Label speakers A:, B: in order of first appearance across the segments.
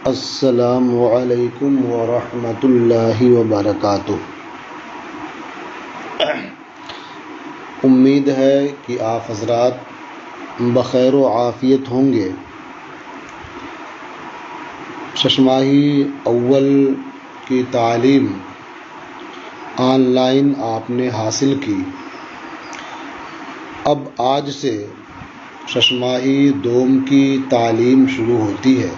A: السلام علیکم ورحمۃ اللہ وبرکاتہ۔ امید ہے کہ آپ حضرات بخیر و عافیت ہوں گے۔ ششماہی اول کی تعلیم آن لائن آپ نے حاصل کی۔ اب آج سے ششماہی دوم کی تعلیم شروع ہوتی ہے۔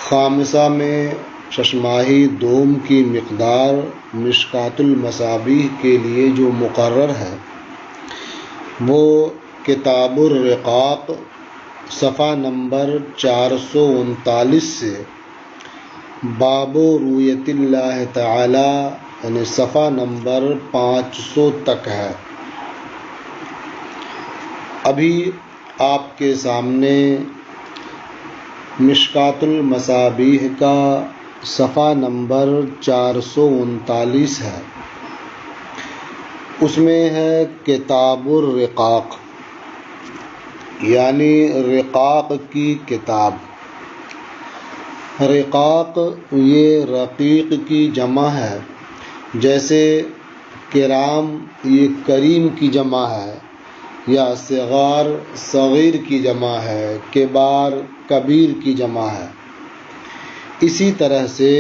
A: خامسہ میں ششماہی دوم کی مقدار مشکوٰۃ المصابیح کے لیے جو مقرر ہے وہ کتاب الرقاق صفحہ نمبر 439 سے باب رؤیت اللہ تعالی یعنی صفحہ نمبر 500 تک ہے۔ ابھی آپ کے سامنے مشکوٰۃ المصابیح کا صفحہ نمبر 439 ہے، اس میں ہے کتاب الرقاق یعنی رقاق کی کتاب۔ رقاق یہ رقیق کی جمع ہے، جیسے کرام یہ کریم کی جمع ہے، یا صغار صغیر کی جمع ہے، کبار کبیر کی جمع ہے۔ اسی طرح سے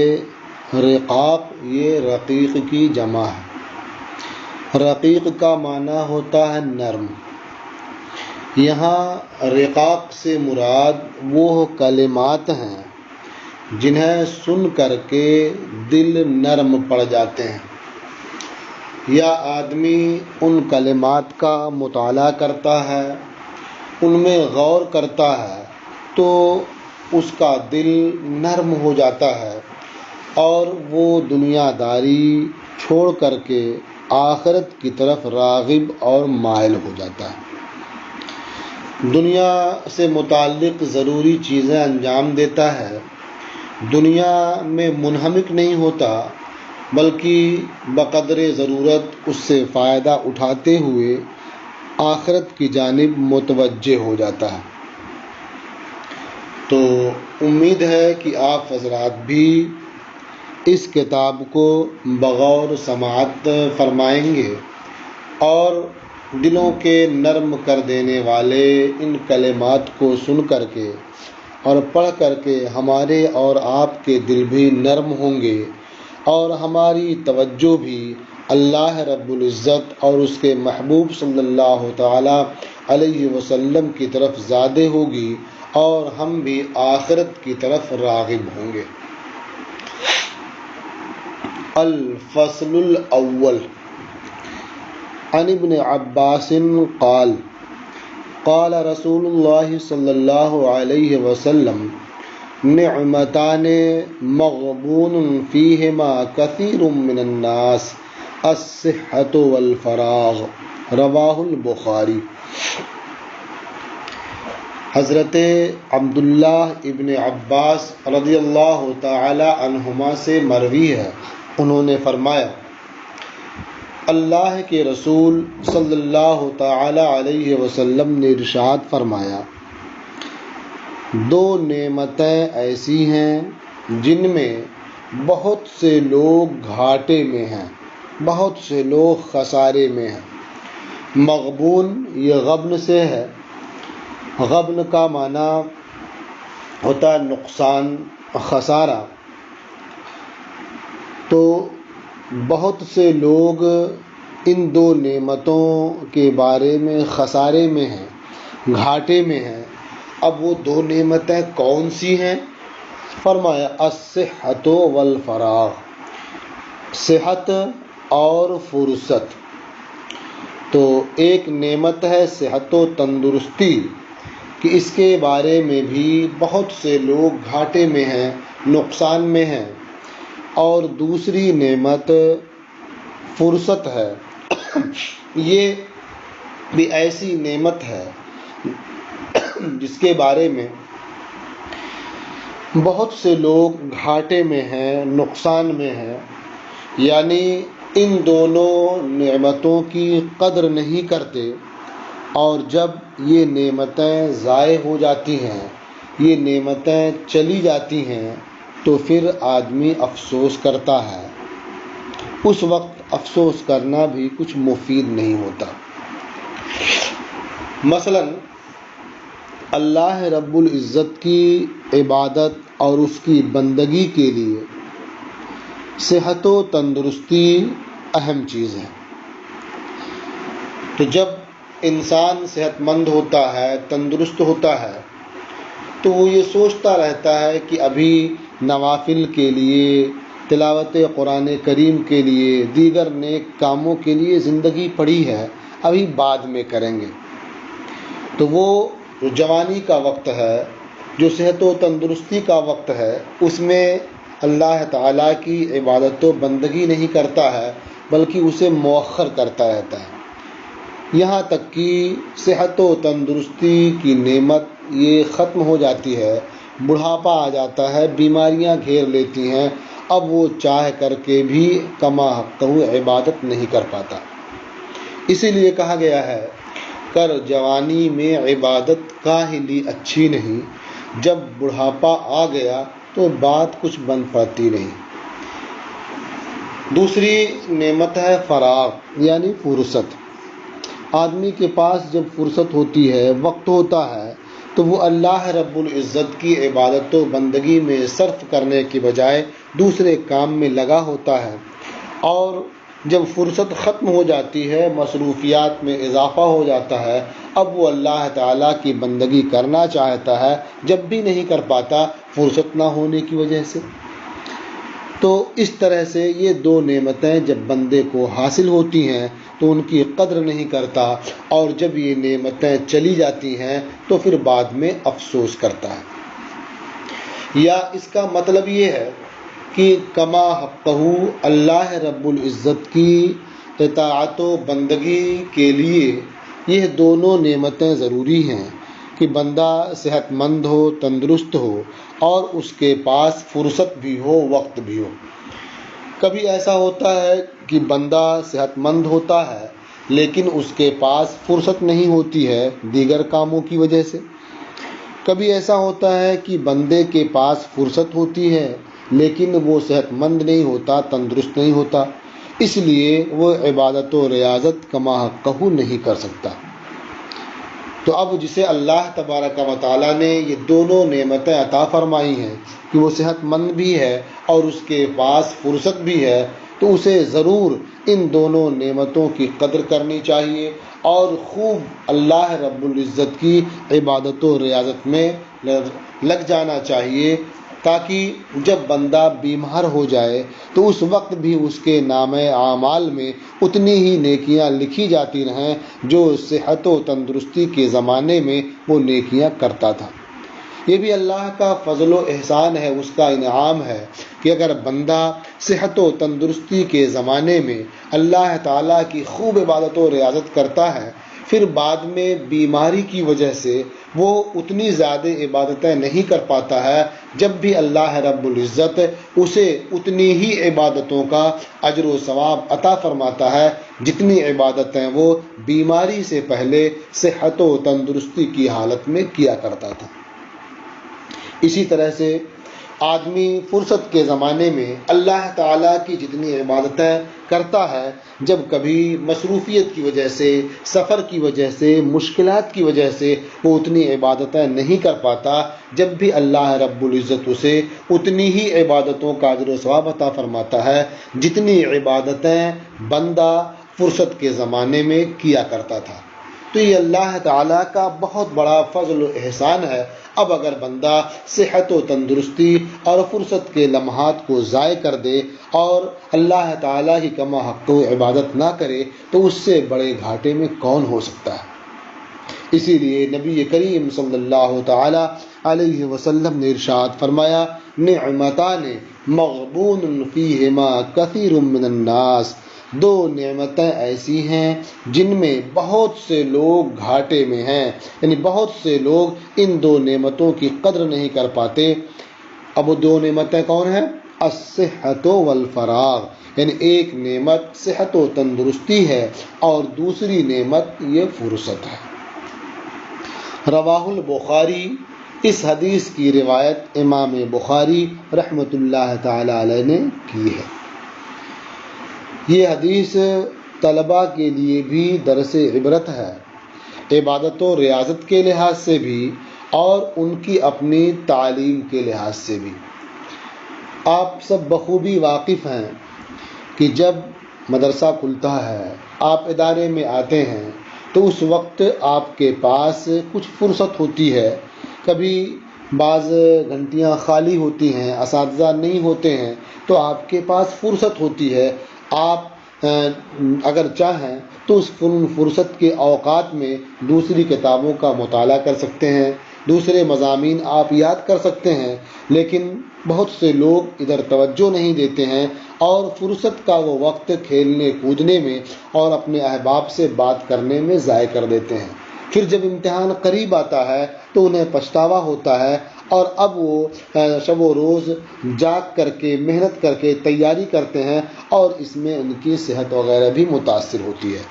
A: رقاق یہ رقیق کی جمع ہے۔ رقیق کا معنی ہوتا ہے نرم۔ یہاں رقاق سے مراد وہ کلمات ہیں جنہیں سن کر کے دل نرم پڑ جاتے ہیں، یا آدمی ان کلمات کا مطالعہ کرتا ہے، ان میں غور کرتا ہے تو اس کا دل نرم ہو جاتا ہے اور وہ دنیا داری چھوڑ کر کے آخرت کی طرف راغب اور مائل ہو جاتا ہے۔ دنیا سے متعلق ضروری چیزیں انجام دیتا ہے، دنیا میں منہمک نہیں ہوتا بلکہ بقدر ضرورت اس سے فائدہ اٹھاتے ہوئے آخرت کی جانب متوجہ ہو جاتا ہے۔ تو امید ہے کہ آپ حضرات بھی اس کتاب کو بغور سماعت فرمائیں گے اور دلوں کے نرم کر دینے والے ان کلمات کو سن کر کے اور پڑھ کر کے ہمارے اور آپ کے دل بھی نرم ہوں گے اور ہماری توجہ بھی اللہ رب العزت اور اس کے محبوب صلی اللہ تعالی علیہ وسلم کی طرف زیادہ ہوگی اور ہم بھی آخرت کی طرف راغب ہوں گے۔ الفصل الاول عن ابن عباس قال قال رسول اللہ صلی اللہ علیہ وسلم نعمتان مغبون فیہما کثیر من الناس الصحۃ والفراغ رواہ البخاری۔ حضرت عبداللہ ابن عباس رضی اللہ تعالی عنہما سے مروی ہے، انہوں نے فرمایا اللہ کے رسول صلی اللہ تعالی علیہ وسلم نے ارشاد فرمایا، دو نعمتیں ایسی ہیں جن میں بہت سے لوگ گھاٹے میں ہیں، بہت سے لوگ خسارے میں ہیں۔ مغبون یہ غبن سے ہے، غبن کا معنی ہوتا ہے نقصان، خسارہ۔ تو بہت سے لوگ ان دو نعمتوں کے بارے میں خسارے میں ہیں، گھاٹے میں ہیں۔ اب وہ دو نعمتیں کون سی ہیں؟ فرمایا الصحۃ والفراغ، صحت اور فرصت۔ تو ایک نعمت ہے صحت و تندرستی کہ اس کے بارے میں بھی بہت سے لوگ گھاٹے میں ہیں، نقصان میں ہیں، اور دوسری نعمت فرصت ہے۔ یہ بھی ایسی نعمت ہے جس کے بارے میں بہت سے لوگ گھاٹے میں ہیں، نقصان میں ہیں، یعنی ان دونوں نعمتوں کی قدر نہیں کرتے، اور جب یہ نعمتیں ضائع ہو جاتی ہیں یہ نعمتیں چلی جاتی ہیں تو پھر آدمی افسوس کرتا ہے۔ اس وقت افسوس کرنا بھی کچھ مفید نہیں ہوتا۔ مثلا اللہ رب العزت کی عبادت اور اس کی بندگی کے لیے صحت و تندرستی اہم چیز ہے۔ تو جب انسان صحت مند ہوتا ہے، تندرست ہوتا ہے، تو وہ یہ سوچتا رہتا ہے کہ ابھی نوافل کے لیے، تلاوت قرآن کریم کے لیے، دیگر نیک کاموں کے لیے زندگی پڑی ہے، ابھی بعد میں کریں گے۔ تو وہ جو جوانی کا وقت ہے، جو صحت و تندرستی کا وقت ہے، اس میں اللہ تعالیٰ کی عبادت و بندگی نہیں کرتا ہے، بلکہ اسے مؤخر کرتا رہتا ہے، یہاں تک کہ صحت و تندرستی کی نعمت یہ ختم ہو جاتی ہے، بڑھاپا آ جاتا ہے، بیماریاں گھیر لیتی ہیں، اب وہ چاہ کر کے بھی کما حقہ عبادت نہیں کر پاتا۔ اسی لیے کہا گیا ہے، کر جوانی میں عبادت کاہلی اچھی نہیں، جب بڑھاپا آ گیا تو بات کچھ بن پاتی نہیں۔ دوسری نعمت ہے فراغ، یعنی فرصت۔ آدمی کے پاس جب فرصت ہوتی ہے، وقت ہوتا ہے، تو وہ اللہ رب العزت کی عبادت و بندگی میں صرف کرنے کے بجائے دوسرے کام میں لگا ہوتا ہے، اور جب فرصت ختم ہو جاتی ہے، مصروفیات میں اضافہ ہو جاتا ہے، اب وہ اللہ تعالیٰ کی بندگی کرنا چاہتا ہے، جب بھی نہیں کر پاتا فرصت نہ ہونے کی وجہ سے۔ تو اس طرح سے یہ دو نعمتیں جب بندے کو حاصل ہوتی ہیں تو ان کی قدر نہیں کرتا، اور جب یہ نعمتیں چلی جاتی ہیں تو پھر بعد میں افسوس کرتا ہے۔ یا اس کا مطلب یہ ہے کہ کما حقہ اللہ رب العزت کی اطاعت و بندگی کے لیے یہ دونوں نعمتیں ضروری ہیں کہ بندہ صحت مند ہو، تندرست ہو، اور اس کے پاس فرصت بھی ہو، وقت بھی ہو۔ کبھی ایسا ہوتا ہے کہ بندہ صحت مند ہوتا ہے لیکن اس کے پاس فرصت نہیں ہوتی ہے دیگر کاموں کی وجہ سے۔ کبھی ایسا ہوتا ہے کہ بندے کے پاس فرصت ہوتی ہے لیکن وہ صحت مند نہیں ہوتا، تندرست نہیں ہوتا، اس لیے وہ عبادت و ریاضت کما حقہ نہیں کر سکتا۔ تو اب جسے اللہ تبارک و تعالیٰ نے یہ دونوں نعمتیں عطا فرمائی ہیں کہ وہ صحت مند بھی ہے اور اس کے پاس فرصت بھی ہے، تو اسے ضرور ان دونوں نعمتوں کی قدر کرنی چاہیے اور خوب اللہ رب العزت کی عبادت و ریاضت میں لگ جانا چاہیے، تاکہ جب بندہ بیمار ہو جائے تو اس وقت بھی اس کے نامہ اعمال میں اتنی ہی نیکیاں لکھی جاتی رہیں جو صحت و تندرستی کے زمانے میں وہ نیکیاں کرتا تھا۔ یہ بھی اللہ کا فضل و احسان ہے، اس کا انعام ہے کہ اگر بندہ صحت و تندرستی کے زمانے میں اللہ تعالیٰ کی خوب عبادت و ریاضت کرتا ہے، پھر بعد میں بیماری کی وجہ سے وہ اتنی زیادہ عبادتیں نہیں کر پاتا ہے، جب بھی اللہ رب العزت اسے اتنی ہی عبادتوں کا اجر و ثواب عطا فرماتا ہے جتنی عبادتیں وہ بیماری سے پہلے صحت و تندرستی کی حالت میں کیا کرتا تھا۔ اسی طرح سے آدمی فرصت کے زمانے میں اللہ تعالیٰ کی جتنی عبادتیں کرتا ہے، جب کبھی مصروفیت کی وجہ سے، سفر کی وجہ سے، مشکلات کی وجہ سے وہ اتنی عبادتیں نہیں کر پاتا، جب بھی اللہ رب العزت اسے اتنی ہی عبادتوں کا اجر و ثواب عطا فرماتا ہے جتنی عبادتیں بندہ فرصت کے زمانے میں کیا کرتا تھا۔ تو یہ اللہ تعالیٰ کا بہت بڑا فضل و احسان ہے۔ اب اگر بندہ صحت و تندرستی اور فرصت کے لمحات کو ضائع کر دے اور اللہ تعالیٰ کی کما حق و عبادت نہ کرے تو اس سے بڑے گھاٹے میں کون ہو سکتا ہے۔ اسی لیے نبی کریم صلی اللہ تعالیٰ علیہ وسلم نے ارشاد فرمایا، نعمتان مغبون فیہما کثیر من الناس، دو نعمتیں ایسی ہیں جن میں بہت سے لوگ گھاٹے میں ہیں، یعنی بہت سے لوگ ان دو نعمتوں کی قدر نہیں کر پاتے۔ اب وہ دو نعمتیں کون ہیں؟ الصحت والفراغ، یعنی ایک نعمت صحت و تندرستی ہے اور دوسری نعمت یہ فرصت ہے۔ رواہ البخاری اس حدیث کی روایت امام بخاری رحمۃ اللہ تعالی علیہ نے کی ہے۔ یہ حدیث طلباء کے لیے بھی درس عبرت ہے، عبادت و ریاضت کے لحاظ سے بھی اور ان کی اپنی تعلیم کے لحاظ سے بھی۔ آپ سب بخوبی واقف ہیں کہ جب مدرسہ کھلتا ہے، آپ ادارے میں آتے ہیں تو اس وقت آپ کے پاس کچھ فرصت ہوتی ہے، کبھی بعض گھنٹیاں خالی ہوتی ہیں، اساتذہ نہیں ہوتے ہیں، تو آپ کے پاس فرصت ہوتی ہے۔ آپ اگر چاہیں تو اس فرصت کے اوقات میں دوسری کتابوں کا مطالعہ کر سکتے ہیں، دوسرے مضامین آپ یاد کر سکتے ہیں، لیکن بہت سے لوگ ادھر توجہ نہیں دیتے ہیں اور فرصت کا وہ وقت کھیلنے کودنے میں اور اپنے احباب سے بات کرنے میں ضائع کر دیتے ہیں۔ پھر جب امتحان قریب آتا ہے تو انہیں پچھتاوا ہوتا ہے اور اب وہ شب و روز جاگ کر کے محنت کر کے تیاری کرتے ہیں اور اس میں ان کی صحت وغیرہ بھی متاثر ہوتی ہے۔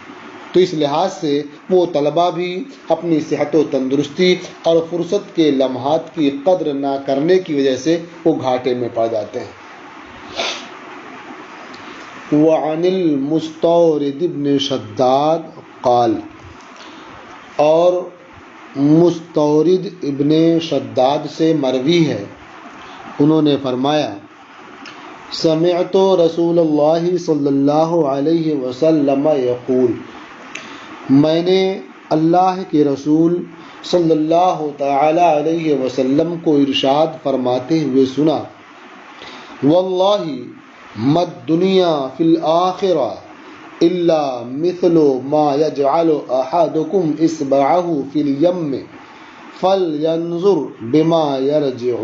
A: تو اس لحاظ سے وہ طلباء بھی اپنی صحت و تندرستی اور فرصت کے لمحات کی قدر نہ کرنے کی وجہ سے وہ گھاٹے میں پڑ جاتے ہیں۔ وعن المستورد بن شداد قال، اور مستورد ابن شداد سے مروی ہے، انہوں نے فرمایا، سمعت رسول اللہ صلی اللہ علیہ وسلم یقول، میں نے اللہ کے رسول صلی اللہ تعالی علیہ وسلم کو ارشاد فرماتے ہوئے سنا، واللہ ما الدنیا فی الآخرہ الا مثل ما یجعل احدکم اصبعہ فی الیم فلینظر بما یرجع۔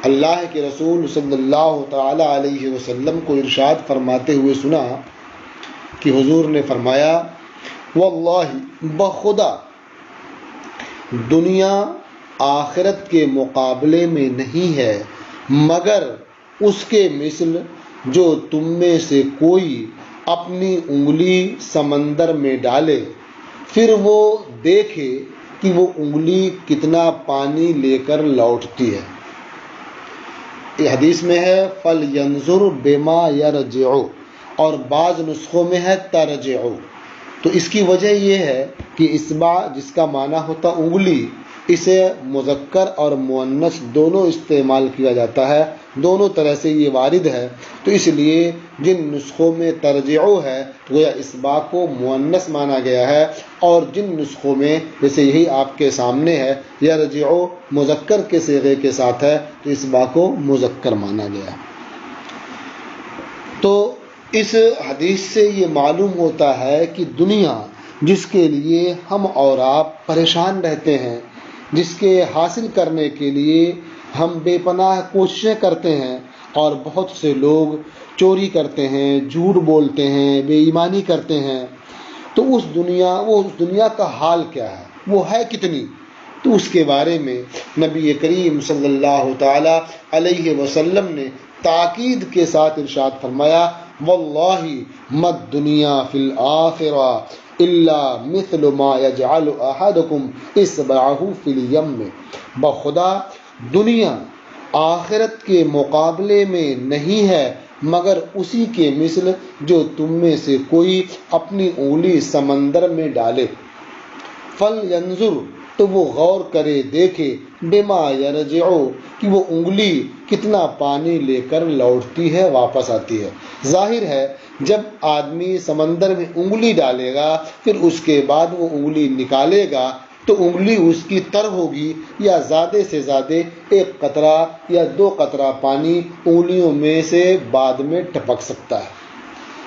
A: اللہ کے رسول صلی اللہ تعالی علیہ وسلم کو ارشاد فرماتے ہوئے سنا کہ حضور نے فرمایا، واللہ بخدا دنیا آخرت کے مقابلے میں نہیں ہے مگر اس کے مثل جو تم میں سے کوئی اپنی انگلی سمندر میں ڈالے پھر وہ دیکھے کہ وہ انگلی کتنا پانی لے کر لوٹتی ہے۔ یہ حدیث میں ہے فَلْيَنْظُرْ بِمَا يَرْجِعُ، اور بعض نسخوں میں ہے ترجع۔ تو اس کی وجہ یہ ہے کہ اصبع جس کا معنی ہوتا انگلی، اسے مذکر اور مؤنث دونوں استعمال کیا جاتا ہے، دونوں طرح سے یہ وارد ہے، تو اس لیے جن نسخوں میں ترجع ہے گویا اصبع کو مؤنث مانا گیا ہے، اور جن نسخوں میں جیسے یہی آپ کے سامنے ہے یرجع مذکر کے صیغے کے ساتھ ہے تو اصبع کو مذکر مانا گیا ہے۔ تو اس حدیث سے یہ معلوم ہوتا ہے کہ دنیا جس کے لیے ہم اور آپ پریشان رہتے ہیں، جس کے حاصل کرنے کے لیے ہم بے پناہ کوششیں کرتے ہیں، اور بہت سے لوگ چوری کرتے ہیں، جھوٹ بولتے ہیں، بے ایمانی کرتے ہیں، تو اس دنیا کا حال کیا ہے، وہ ہے کتنی؟ تو اس کے بارے میں نبی کریم صلی اللہ تعالی علیہ وسلم نے تاکید کے ساتھ ارشاد فرمایا، واللہ ما الدنیا فی الآخرہ الا مثل ما یجعل احدکم اصبعہ فی الیم، بخدا دنیا آخرت کے مقابلے میں نہیں ہے مگر اسی کے مثل جو تم میں سے کوئی اپنی انگلی سمندر میں ڈالے، فَلْيَنْظُرْ تو وہ غور کرے دیکھے، بما یرجع کہ وہ انگلی کتنا پانی لے کر لوٹتی ہے، واپس آتی ہے۔ ظاہر ہے جب آدمی سمندر میں انگلی ڈالے گا پھر اس کے بعد وہ انگلی نکالے گا تو انگلی اس کی تر ہوگی یا زیادہ سے زیادہ ایک قطرہ یا دو قطرہ پانی انگلیوں میں سے بعد میں ٹپک سکتا ہے۔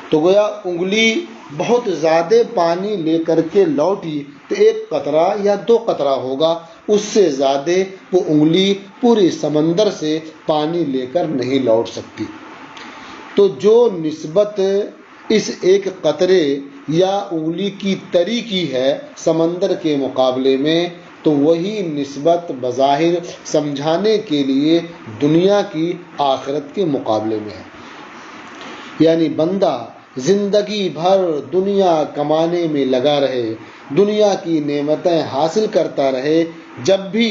A: تو گویا انگلی بہت زیادہ پانی لے کر کے لوٹی تو ایک قطرہ یا دو قطرہ ہوگا، اس سے زیادہ وہ انگلی پوری سمندر سے پانی لے کر نہیں لوٹ سکتی۔ تو جو نسبت اس ایک قطرے یا انگلی کی تری کی ہے سمندر کے مقابلے میں، تو وہی نسبت بظاہر سمجھانے کے لیے دنیا کی آخرت کے مقابلے میں ہے۔ یعنی بندہ زندگی بھر دنیا کمانے میں لگا رہے، دنیا کی نعمتیں حاصل کرتا رہے، جب بھی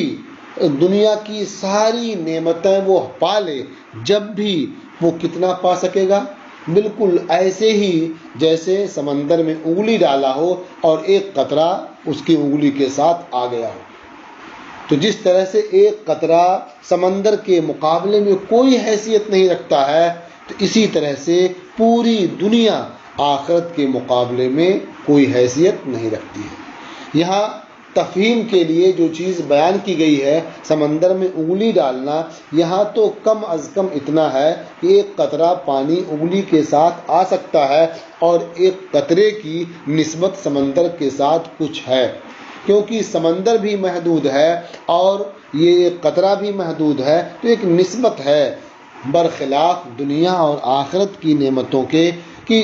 A: دنیا کی ساری نعمتیں وہ پا لے، جب بھی وہ کتنا پا سکے گا؟ بالکل ایسے ہی جیسے سمندر میں انگلی ڈالا ہو اور ایک قطرہ اس کی انگلی کے ساتھ آ گیا ہو۔ تو جس طرح سے ایک قطرہ سمندر کے مقابلے میں کوئی حیثیت نہیں رکھتا ہے، تو اسی طرح سے پوری دنیا آخرت کے مقابلے میں کوئی حیثیت نہیں رکھتی ہے۔ یہاں تفہیم کے لیے جو چیز بیان کی گئی ہے، سمندر میں انگلی ڈالنا، یہاں تو کم از کم اتنا ہے کہ ایک قطرہ پانی انگلی کے ساتھ آ سکتا ہے، اور ایک قطرے کی نسبت سمندر کے ساتھ کچھ ہے، کیونکہ سمندر بھی محدود ہے اور یہ ایک قطرہ بھی محدود ہے، تو ایک نسبت ہے، برخلاف دنیا اور آخرت کی نعمتوں کے کہ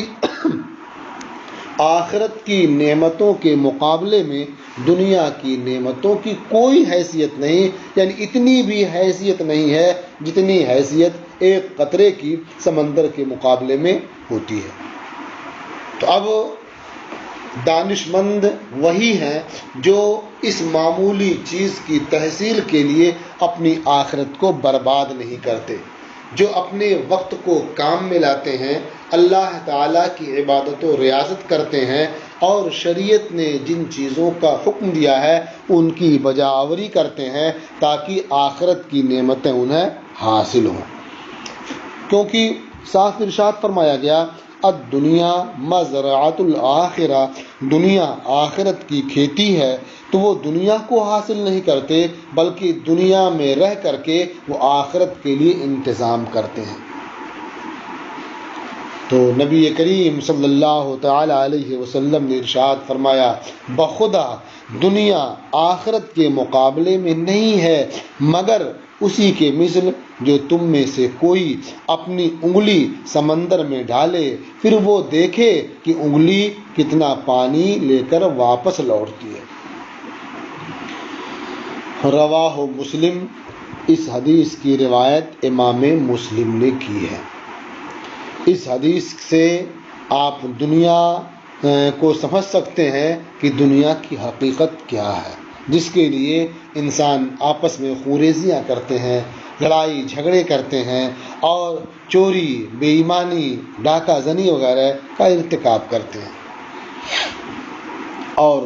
A: آخرت کی نعمتوں کے مقابلے میں دنیا کی نعمتوں کی کوئی حیثیت نہیں، یعنی اتنی بھی حیثیت نہیں ہے جتنی حیثیت ایک قطرے کی سمندر کے مقابلے میں ہوتی ہے۔ تو اب دانش مند وہی ہیں جو اس معمولی چیز کی تحصیل کے لیے اپنی آخرت کو برباد نہیں کرتے، جو اپنے وقت کو کام میں لاتے ہیں، اللہ تعالیٰ کی عبادت و ریاضت کرتے ہیں، اور شریعت نے جن چیزوں کا حکم دیا ہے ان کی بجاوری کرتے ہیں تاکہ آخرت کی نعمتیں انہیں حاصل ہوں۔ کیونکہ صاف ارشاد فرمایا گیا، الدنیا مزرعۃ الآخرہ، دنیا آخرت کی کھیتی ہے، تو وہ دنیا کو حاصل نہیں کرتے بلکہ دنیا میں رہ کر کے وہ آخرت کے لیے انتظام کرتے ہیں۔ تو نبی کریم صلی اللہ تعالی علیہ وسلم نے ارشاد فرمایا، بخدا دنیا آخرت کے مقابلے میں نہیں ہے مگر اسی کے مثل جو تم میں سے کوئی اپنی انگلی سمندر میں ڈالے، پھر وہ دیکھے کہ انگلی کتنا پانی لے کر واپس لوٹتی ہے۔ رواہ مسلم، اس حدیث کی روایت امام مسلم نے کی ہے۔ اس حدیث سے آپ دنیا کو سمجھ سکتے ہیں کہ دنیا کی حقیقت کیا ہے، جس کے لیے انسان آپس میں خوریزیاں کرتے ہیں، لڑائی جھگڑے کرتے ہیں، اور چوری، بے ایمانی، ڈاکہ زنی وغیرہ کا ارتکاب کرتے ہیں۔ اور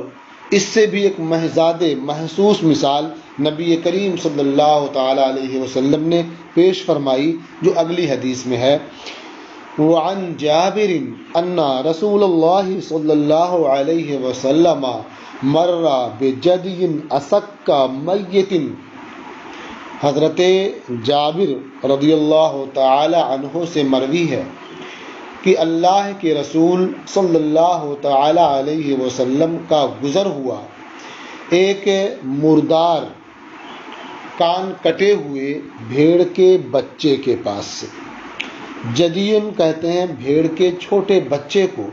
A: اس سے بھی ایک زیادہ محسوس مثال نبی کریم صلی اللہ تعالی علیہ وسلم نے پیش فرمائی، جو اگلی حدیث میں ہے، وعن جابر ان رسول اللہ صلی اللہ علیہ وسلم مر بجدی اسک میت۔ حضرت جابر رضی اللہ تعالی عنہ سے مروی ہے کہ اللہ کے رسول صلی اللہ تعالی علیہ وسلم کا گزر ہوا ایک مردار کان کٹے ہوئے بھیڑ کے بچے کے پاس سے۔ جدین کہتے ہیں بھیڑ کے چھوٹے بچے کو۔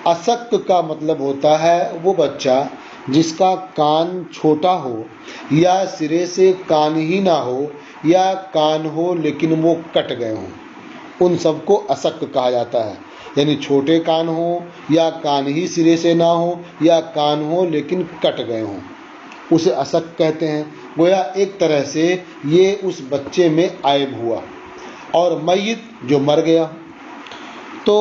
A: اسک کا مطلب ہوتا ہے وہ بچہ جس کا کان چھوٹا ہو، یا سرے سے کان ہی نہ ہو، یا کان ہو لیکن وہ کٹ گئے ہوں، ان سب کو اسک کہا جاتا ہے۔ یعنی چھوٹے کان ہوں، یا کان ہی سرے سے نہ ہو، یا کان ہو لیکن کٹ گئے ہوں، اسے اسک کہتے ہیں۔ گویا ایک طرح سے یہ اس بچے میں عیب ہوا، اور میت جو مر گیا، تو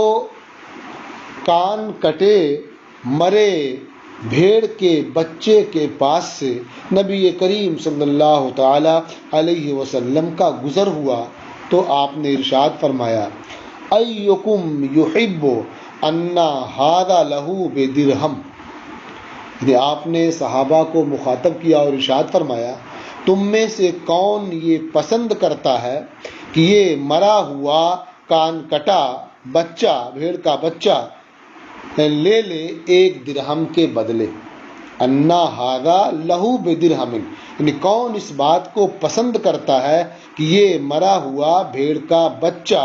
A: کان کٹے مرے بھیڑ کے بچے کے پاس سے نبی کریم صلی اللہ تعالی علیہ وسلم کا گزر ہوا، تو آپ نے ارشاد فرمایا، ایکم یحب ان ھذا لہ بدرہم۔ یعنی آپ نے صحابہ کو مخاطب کیا اور ارشاد فرمایا، تم میں سے کون یہ پسند کرتا ہے کہ یہ مرا ہوا کان کٹا بچہ، بھیڑ کا بچہ لے لے ایک درہم کے بدلے۔ انا ھذا لہو بدرہم، یعنی کون اس بات کو پسند کرتا ہے کہ یہ مرا ہوا بھیڑ کا بچہ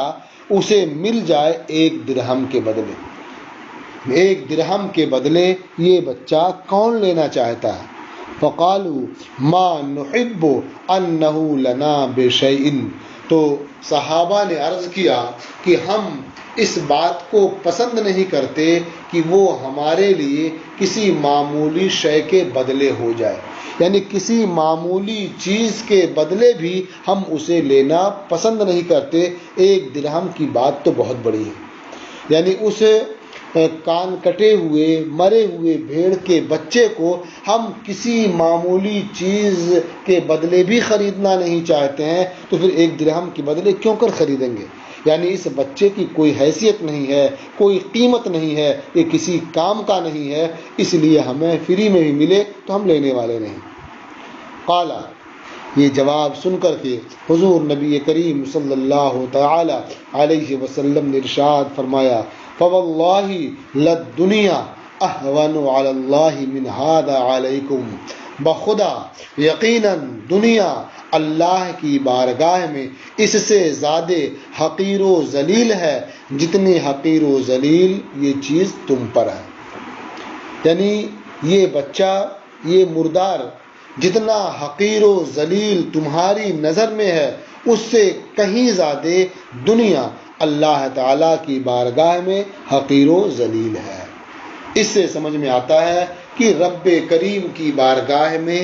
A: اسے مل جائے ایک درہم کے بدلے۔ ایک درہم کے بدلے یہ بچہ کون لینا چاہتا ہے؟ فقالوا ما نحب انہ لنا بشیء، تو صحابہ نے عرض کیا کہ ہم اس بات کو پسند نہیں کرتے کہ وہ ہمارے لیے کسی معمولی شے کے بدلے ہو جائے، یعنی کسی معمولی چیز کے بدلے بھی ہم اسے لینا پسند نہیں کرتے۔ 1 درہم کی بات تو بہت بڑی ہے، یعنی اس کان کٹے ہوئے مرے ہوئے بھیڑ کے بچے کو ہم کسی معمولی چیز کے بدلے بھی خریدنا نہیں چاہتے ہیں، تو پھر 1 درہم کے بدلے کیوں کر خریدیں گے؟ یعنی اس بچے کی کوئی حیثیت نہیں ہے، کوئی قیمت نہیں ہے، یہ کسی کام کا نہیں ہے، اس لیے ہمیں فری میں بھی ملے تو ہم لینے والے نہیں۔ قال، یہ جواب سن کر کے حضور نبی کریم صلی اللہ تعالی علیہ وسلم نے ارشاد فرمایا، فواللہ للدنیا اہون علی اللہ من ھذا علیکم، بخدا یقیناً دنیا اللہ کی بارگاہ میں اس سے زیادہ حقیر و ذلیل ہے جتنی حقیر و ذلیل یہ چیز تم پر ہے۔ یعنی یہ بچہ، یہ مردار جتنا حقیر و ذلیل تمہاری نظر میں ہے، اس سے کہیں زیادہ دنیا اللہ تعالیٰ کی بارگاہ میں حقیر و ذلیل ہے۔ اس سے سمجھ میں آتا ہے کہ رب کریم کی بارگاہ میں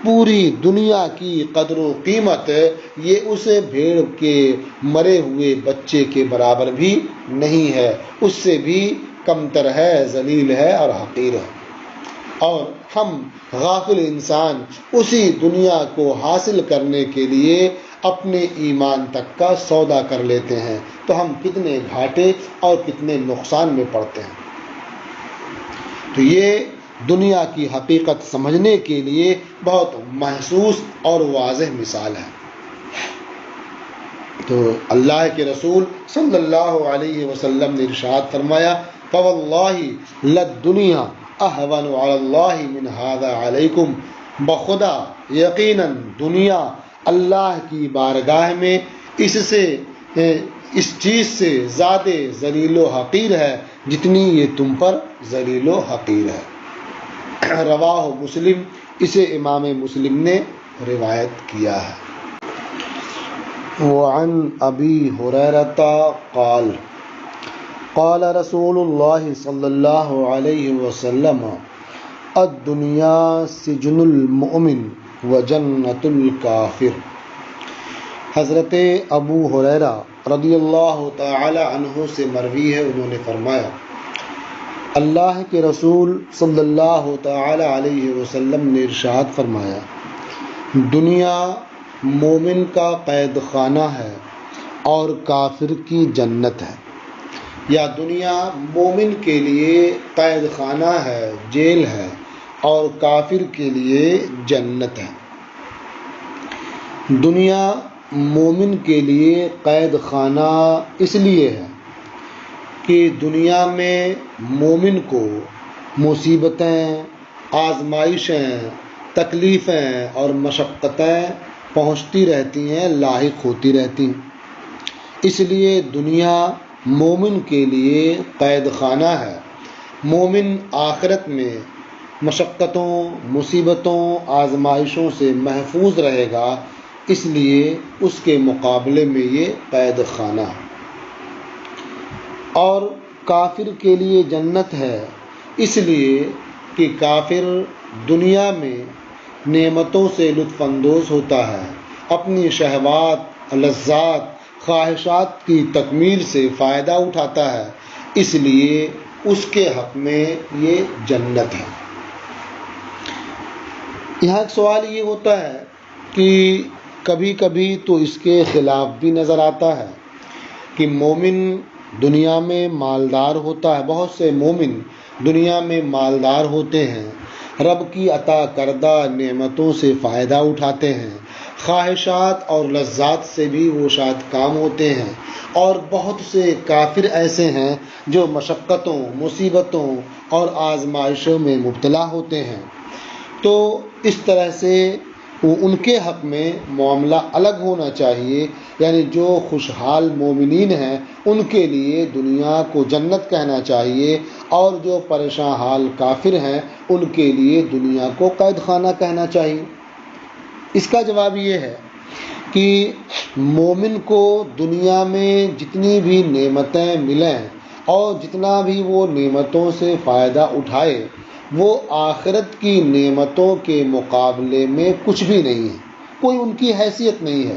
A: پوری دنیا کی قدر و قیمت یہ اس بھیڑ کے مرے ہوئے بچے کے برابر بھی نہیں ہے، اس سے بھی کمتر ہے، ذلیل ہے اور حقیر ہے۔ اور ہم غافل انسان اسی دنیا کو حاصل کرنے کے لیے اپنے ایمان تک کا سودا کر لیتے ہیں، تو ہم کتنے گھاٹے اور کتنے نقصان میں پڑتے ہیں۔ تو یہ دنیا کی حقیقت سمجھنے کے لیے بہت محسوس اور واضح مثال ہے۔ تو اللہ کے رسول صلی اللہ علیہ وسلم نے ارشاد فرمایا، فواللہ للدنیا اہون علی اللہ من ھذا علیکم، بخدا یقیناً دنیا اللہ کی بارگاہ میں اس چیز سے زیادہ ذلیل و حقیر ہے جتنی یہ تم پر ذلیل و حقیر ہے۔ رواہ مسلم، اسے امام مسلم نے روایت کیا ہے۔ وعن ابی ہریرہ قال قال رسول اللہ صلی اللہ علیہ وسلم، الدنیا سجن المؤمن وجنت الکافر۔ حضرت ابو ہریرہ رضی اللہ تعالی عنہ سے مروی ہے، انہوں نے فرمایا، اللہ کے رسول صلی اللہ تعالی علیہ وسلم نے ارشاد فرمایا، دنیا مومن کا قید خانہ ہے اور کافر کی جنت ہے، یا دنیا مومن کے لیے قید خانہ ہے، جیل ہے، اور کافر کے لیے جنت ہے۔ دنیا مومن کے لیے قید خانہ اس لیے ہے کہ دنیا میں مومن کو مصیبتیں، آزمائشیں، تکلیفیں اور مشقتیں پہنچتی رہتی ہیں، لاحق ہوتی رہتی ہیں۔ اس لیے دنیا مومن کے لیے قید خانہ ہے۔ مومن آخرت میں مشقتوں، مصیبتوں، آزمائشوں سے محفوظ رہے گا، اس لیے اس کے مقابلے میں یہ قید خانہ ہے۔ اور کافر کے لیے جنت ہے، اس لیے کہ کافر دنیا میں نعمتوں سے لطف اندوز ہوتا ہے، اپنی شہوات، لذات، خواہشات کی تکمیل سے فائدہ اٹھاتا ہے، اس لیے اس کے حق میں یہ جنت ہے۔ یہاں ایک سوال یہ ہوتا ہے کہ کبھی کبھی تو اس کے خلاف بھی نظر آتا ہے کہ مومن دنیا میں مالدار ہوتا ہے، بہت سے مومن دنیا میں مالدار ہوتے ہیں، رب کی عطا کردہ نعمتوں سے فائدہ اٹھاتے ہیں، خواہشات اور لذات سے بھی وہ شاد کام ہوتے ہیں، اور بہت سے کافر ایسے ہیں جو مشقتوں، مصیبتوں اور آزمائشوں میں مبتلا ہوتے ہیں۔ تو اس طرح سے ان کے حق میں معاملہ الگ ہونا چاہیے، یعنی جو خوشحال مومنین ہیں ان کے لیے دنیا کو جنت کہنا چاہیے، اور جو پریشان حال کافر ہیں ان کے لیے دنیا کو قید خانہ کہنا چاہیے۔ اس کا جواب یہ ہے کہ مومن کو دنیا میں جتنی بھی نعمتیں ملیں اور جتنا بھی وہ نعمتوں سے فائدہ اٹھائے وہ آخرت کی نعمتوں کے مقابلے میں کچھ بھی نہیں ہے، کوئی ان کی حیثیت نہیں ہے۔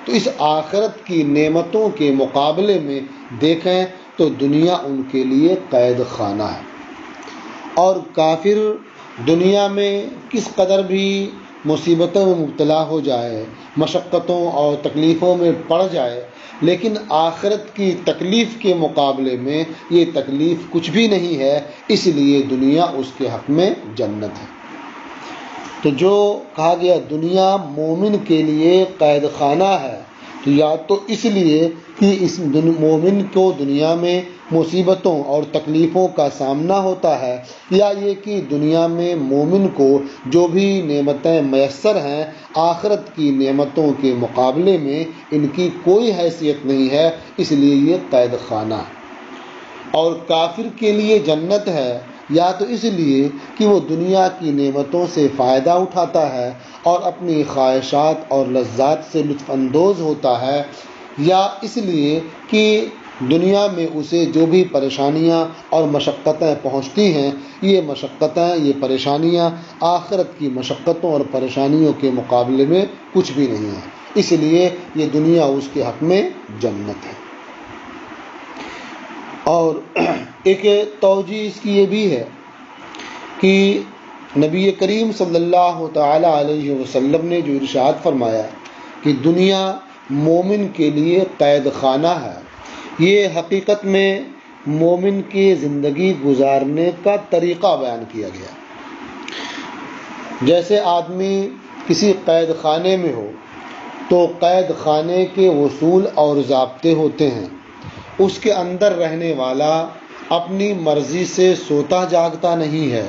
A: تو اس آخرت کی نعمتوں کے مقابلے میں دیکھیں تو دنیا ان کے لیے قید خانہ ہے۔ اور کافر دنیا میں کس قدر بھی مصیبتوں میں مبتلا ہو جائے، مشقتوں اور تکلیفوں میں پڑ جائے، لیکن آخرت کی تکلیف کے مقابلے میں یہ تکلیف کچھ بھی نہیں ہے، اس لیے دنیا اس کے حق میں جنت ہے۔ تو جو کہا گیا دنیا مومن کے لیے قید خانہ ہے، تو یا تو اس لیے کہ اس مومن کو دنیا میں مصیبتوں اور تکلیفوں کا سامنا ہوتا ہے، یا یہ کہ دنیا میں مومن کو جو بھی نعمتیں میسر ہیں آخرت کی نعمتوں کے مقابلے میں ان کی کوئی حیثیت نہیں ہے، اس لیے یہ قید خانہ ہے۔ اور کافر کے لیے جنت ہے، یا تو اس لیے کہ وہ دنیا کی نعمتوں سے فائدہ اٹھاتا ہے اور اپنی خواہشات اور لذات سے لطف اندوز ہوتا ہے، یا اس لیے کہ دنیا میں اسے جو بھی پریشانیاں اور مشقتیں پہنچتی ہیں یہ مشقتیں، یہ پریشانیاں آخرت کی مشقتوں اور پریشانیوں کے مقابلے میں کچھ بھی نہیں ہیں، اس لیے یہ دنیا اس کے حق میں جنت ہے۔ اور ایک توجیہ اس کی یہ بھی ہے کہ نبی کریم صلی اللہ تعالی علیہ وسلم نے جو ارشاد فرمایا کہ دنیا مومن کے لیے قید خانہ ہے، یہ حقیقت میں مومن کی زندگی گزارنے کا طریقہ بیان کیا گیا۔ جیسے آدمی کسی قید خانے میں ہو تو قید خانے کے اصول اور ضابطے ہوتے ہیں، اس کے اندر رہنے والا اپنی مرضی سے سوتا جاگتا نہیں ہے،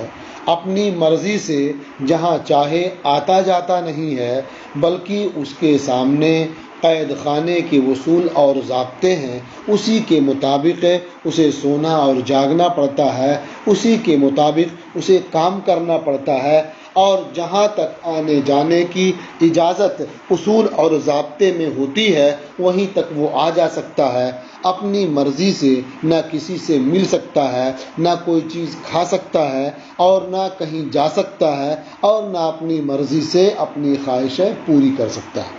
A: اپنی مرضی سے جہاں چاہے آتا جاتا نہیں ہے، بلکہ اس کے سامنے قید خانے کے اصول اور ضابطے ہیں، اسی کے مطابق اسے سونا اور جاگنا پڑتا ہے، اسی کے مطابق اسے کام کرنا پڑتا ہے، اور جہاں تک آنے جانے کی اجازت اصول اور ضابطے میں ہوتی ہے وہیں تک وہ آ جا سکتا ہے۔ اپنی مرضی سے نہ کسی سے مل سکتا ہے، نہ کوئی چیز کھا سکتا ہے، اور نہ کہیں جا سکتا ہے، اور نہ اپنی مرضی سے اپنی خواہشیں پوری کر سکتا ہے۔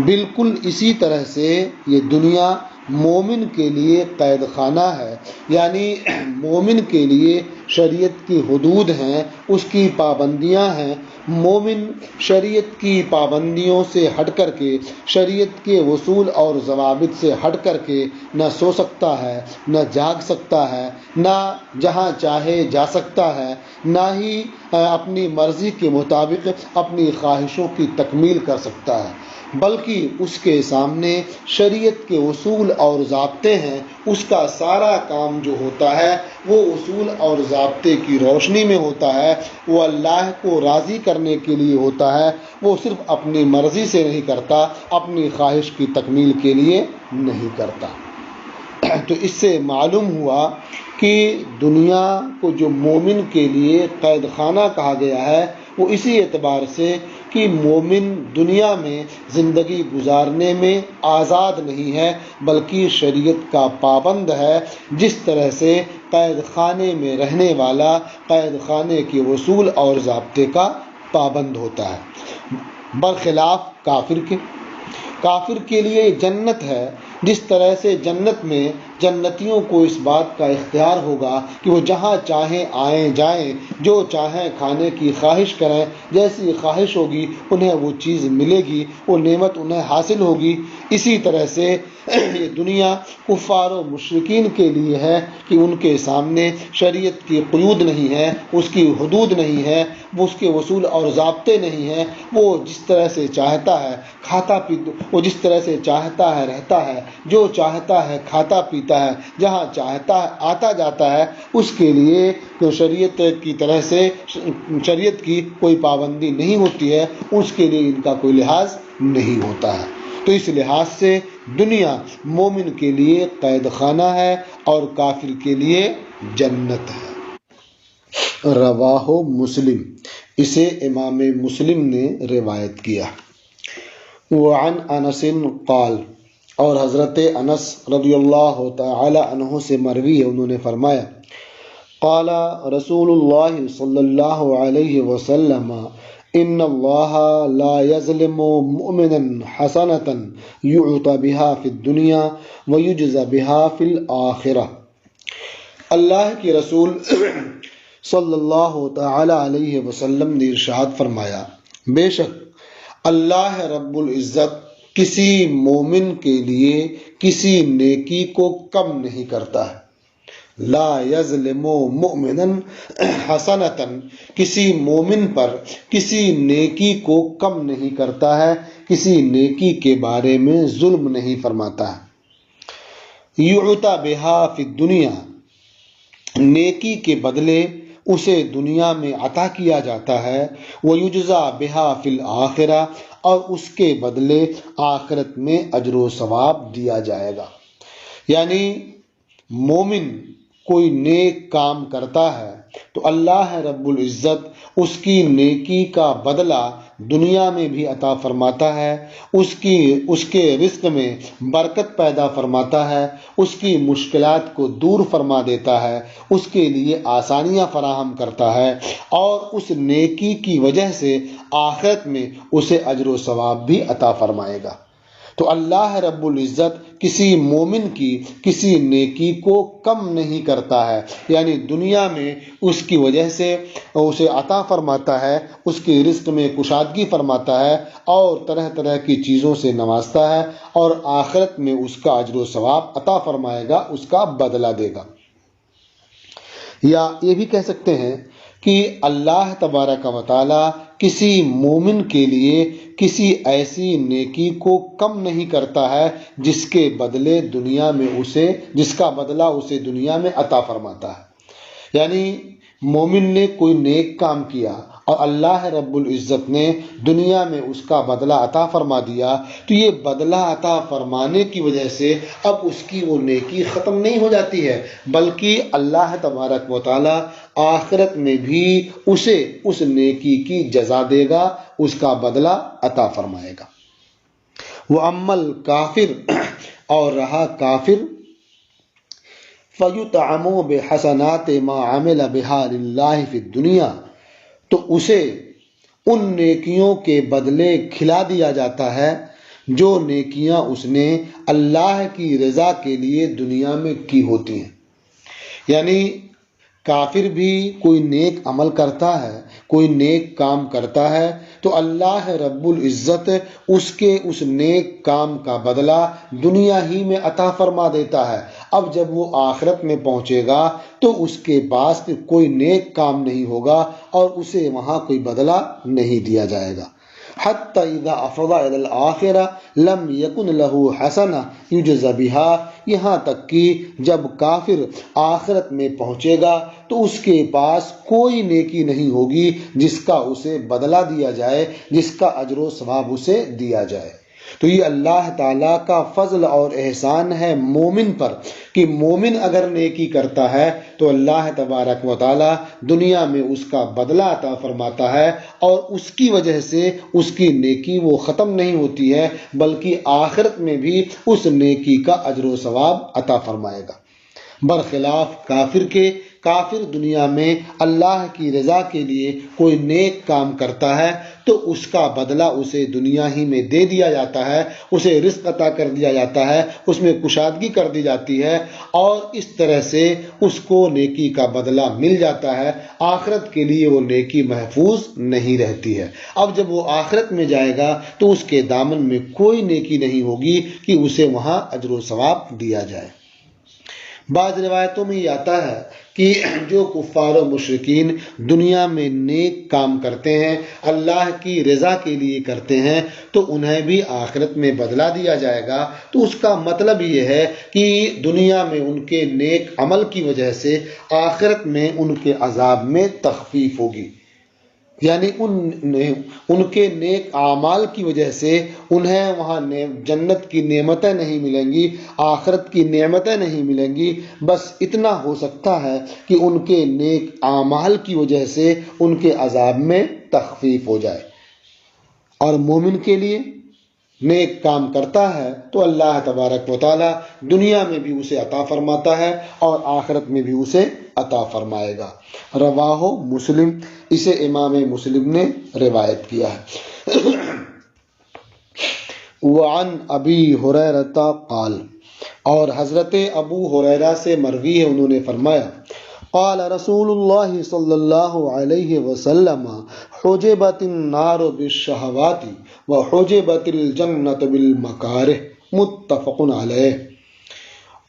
A: بالکل اسی طرح سے یہ دنیا مومن کے لیے قید خانہ ہے، یعنی مومن کے لیے شریعت کی حدود ہیں، اس کی پابندیاں ہیں۔ مومن شریعت کی پابندیوں سے ہٹ کر کے، شریعت کے اصول اور ضوابط سے ہٹ کر کے نہ سو سکتا ہے، نہ جاگ سکتا ہے، نہ جہاں چاہے جا سکتا ہے، نہ ہی اپنی مرضی کے مطابق اپنی خواہشوں کی تکمیل کر سکتا ہے، بلکہ اس کے سامنے شریعت کے اصول اور ضابطے ہیں۔ اس کا سارا کام جو ہوتا ہے وہ اصول اور ضابطے کی روشنی میں ہوتا ہے، وہ اللہ کو راضی کرنے کے لیے ہوتا ہے، وہ صرف اپنی مرضی سے نہیں کرتا، اپنی خواہش کی تکمیل کے لیے نہیں کرتا۔ تو اس سے معلوم ہوا کہ دنیا کو جو مومن کے لیے قید خانہ کہا گیا ہے وہ اسی اعتبار سے کہ مومن دنیا میں زندگی گزارنے میں آزاد نہیں ہے بلکہ شریعت کا پابند ہے، جس طرح سے قید خانے میں رہنے والا قید خانے کے اصول اور ضابطے کا پابند ہوتا ہے، برخلاف کافر کے لیے جنت ہے۔ جس طرح سے جنت میں جنتیوں کو اس بات کا اختیار ہوگا کہ وہ جہاں چاہیں آئیں جائیں، جو چاہیں کھانے کی خواہش کریں، جیسی خواہش ہوگی انہیں وہ چیز ملے گی، وہ نعمت انہیں حاصل ہوگی۔ اسی طرح سے یہ دنیا کفار و مشرکین کے لیے ہے کہ ان کے سامنے شریعت کی قیود نہیں ہے، اس کی حدود نہیں ہے، وہ اس کے اصول اور ضابطے نہیں ہیں، وہ جس طرح سے چاہتا ہے کھاتا پیتا، وہ جس طرح سے چاہتا ہے رہتا ہے، جو چاہتا ہے کھاتا پیتا ہے، جہاں چاہتا ہے آتا جاتا ہے، اس کے لیے شریعت کی طرح سے شریعت کی کوئی پابندی نہیں ہوتی ہے، اس کے لیے ان کا کوئی لحاظ نہیں ہوتا ہے۔ تو اس لحاظ سے دنیا مومن کے لیے قید خانہ ہے اور کافر کے لیے جنت ہے۔ رواہ مسلم، اسے امام مسلم نے روایت کیا۔ وعن انس قال، اور حضرت انس رضی اللہ تعالی عنہ سے مروی ہے، انہوں نے فرمایا قال رسول اللہ صلی اللہ علیہ وسلم ان اللہ لا یظلم مؤمنا حسنۃ یعطى بها فی الدنیا ویجزى بها فی الآخرہ۔ اللہ کے رسول صلی اللہ تعالی علیہ وسلم نے ارشاد فرمایا، بے شک اللہ رب العزت کسی مومن کے لیے کسی نیکی کو کم نہیں کرتا ہے۔ لا یظلم مؤمنا حسنۃ، کسی مومن پر کسی نیکی کو کم نہیں کرتا ہے، کسی نیکی کے بارے میں ظلم نہیں فرماتا ہے۔ یعطى بها فی الدنیا، نیکی کے بدلے اسے دنیا میں عطا کیا جاتا ہے، وَيُجْزَى بِهَا فِي الْآخِرَةِ، اور اس کے بدلے آخرت میں اجر و ثواب دیا جائے گا۔ یعنی مومن کوئی نیک کام کرتا ہے تو اللہ رب العزت اس کی نیکی کا بدلہ دنیا میں بھی عطا فرماتا ہے، اس کے رزق میں برکت پیدا فرماتا ہے، اس کی مشکلات کو دور فرما دیتا ہے، اس کے لیے آسانیاں فراہم کرتا ہے، اور اس نیکی کی وجہ سے آخرت میں اسے اجر و ثواب بھی عطا فرمائے گا۔ تو اللہ رب العزت کسی مومن کی کسی نیکی کو کم نہیں کرتا ہے، یعنی دنیا میں اس کی وجہ سے اسے عطا فرماتا ہے، اس کی رزق میں کشادگی فرماتا ہے، اور طرح طرح کی چیزوں سے نوازتا ہے، اور آخرت میں اس کا اجر و ثواب عطا فرمائے گا، اس کا بدلہ دے گا۔ یا یہ بھی کہہ سکتے ہیں کہ اللہ تبارک و تعالی کسی مومن کے لیے کسی ایسی نیکی کو کم نہیں کرتا ہے جس کے بدلے دنیا میں جس کا بدلہ اسے دنیا میں عطا فرماتا ہے۔ یعنی مومن نے کوئی نیک کام کیا اور اللہ رب العزت نے دنیا میں اس کا بدلہ عطا فرما دیا، تو یہ بدلہ عطا فرمانے کی وجہ سے اب اس کی وہ نیکی ختم نہیں ہو جاتی ہے، بلکہ اللہ تبارک و تعالی آخرت میں بھی اسے اس نیکی کی جزا دے گا، اس کا بدلہ عطا فرمائے گا۔ وَأَمَّا الْكَافِرُ، اور رہا کافر، فَيُطْعَمُ بِحَسَنَاتِ مَا عَمِلَ بِهَا لِلَّهِ فِي الدُّنْيَا، تو اسے ان نیکیوں کے بدلے کھلا دیا جاتا ہے جو نیکیاں اس نے اللہ کی رضا کے لیے دنیا میں کی ہوتی ہیں۔ یعنی کافر بھی کوئی نیک عمل کرتا ہے، کوئی نیک کام کرتا ہے، تو اللہ رب العزت اس نیک کام کا بدلہ دنیا ہی میں عطا فرما دیتا ہے۔ اب جب وہ آخرت میں پہنچے گا تو اس کے پاس کوئی نیک کام نہیں ہوگا اور اسے وہاں کوئی بدلہ نہیں دیا جائے گا۔ حتی اذا افضى الى الآخرة لم يكن له حسنة يجزى بها، یہاں تک کہ جب کافر آخرت میں پہنچے گا تو اس کے پاس کوئی نیکی نہیں ہوگی جس کا اسے بدلہ دیا جائے، جس کا اجر و ثواب اسے دیا جائے۔ تو یہ اللہ تعالیٰ کا فضل اور احسان ہے مومن پر، کہ مومن اگر نیکی کرتا ہے تو اللہ تبارک و تعالیٰ دنیا میں اس کا بدلہ عطا فرماتا ہے، اور اس کی وجہ سے اس کی نیکی وہ ختم نہیں ہوتی ہے، بلکہ آخرت میں بھی اس نیکی کا اجر و ثواب عطا فرمائے گا۔ برخلاف کافر کے، کافر دنیا میں اللہ کی رضا کے لیے کوئی نیک کام کرتا ہے تو اس کا بدلہ اسے دنیا ہی میں دے دیا جاتا ہے، اسے رزق عطا کر دیا جاتا ہے، اس میں کشادگی کر دی جاتی ہے، اور اس طرح سے اس کو نیکی کا بدلہ مل جاتا ہے، آخرت کے لیے وہ نیکی محفوظ نہیں رہتی ہے۔ اب جب وہ آخرت میں جائے گا تو اس کے دامن میں کوئی نیکی نہیں ہوگی کہ اسے وہاں اجر و ثواب دیا جائے۔ بعض روایتوں میں یہ آتا ہے کہ جو کفار و مشرکین دنیا میں نیک کام کرتے ہیں، اللہ کی رضا کے لیے کرتے ہیں، تو انہیں بھی آخرت میں بدلہ دیا جائے گا۔ تو اس کا مطلب یہ ہے کہ دنیا میں ان کے نیک عمل کی وجہ سے آخرت میں ان کے عذاب میں تخفیف ہوگی، یعنی ان کے نیک اعمال کی وجہ سے انہیں وہاں جنت کی نعمتیں نہیں ملیں گی، آخرت کی نعمتیں نہیں ملیں گی، بس اتنا ہو سکتا ہے کہ ان کے نیک اعمال کی وجہ سے ان کے عذاب میں تخفیف ہو جائے۔ اور مومن کے لیے نیک کام کرتا ہے تو اللہ تبارک و تعالی دنیا میں بھی اسے عطا فرماتا ہے اور آخرت میں بھی اسے عطا فرمائے گا۔ رواہ مسلم، اسے امام مسلم نے روایت کیا ہے۔ وعن ابی ہریرہ قال، اور حضرت ابو ہریرہ سے مروی ہے، انہوں نے فرمایا قال رسول اللہ صلی اللہ علیہ وسلم حجبت النار بالشہوات وحجبت الجنت بالمکارہ، متفق علیہ۔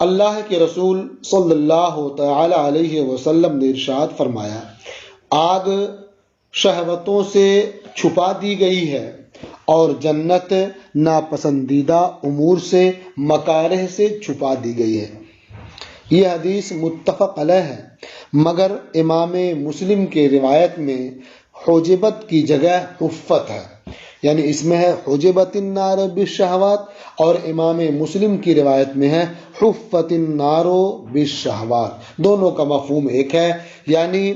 A: اللہ کے رسول صلی اللہ تعالی علیہ وسلم نے ارشاد فرمایا، آگ شہوتوں سے چھپا دی گئی ہے اور جنت ناپسندیدہ امور سے، مکارہ سے چھپا دی گئی ہے۔ یہ حدیث متفق علیہ ہے، مگر امام مسلم کے روایت میں حجبت کی جگہ حفت ہے، یعنی اس میں ہے حجبت النار بالشہوات، اور امام مسلم کی روایت میں ہے حفت النار بالشہوات۔ دونوں کا مفہوم ایک ہے، یعنی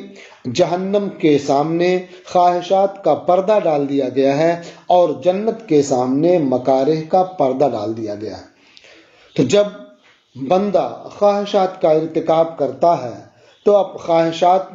A: جہنم کے سامنے خواہشات کا پردہ ڈال دیا گیا ہے اور جنت کے سامنے مکارہ کا پردہ ڈال دیا گیا ہے۔ تو جب بندہ خواہشات کا ارتکاب کرتا ہے تو اب خواہشات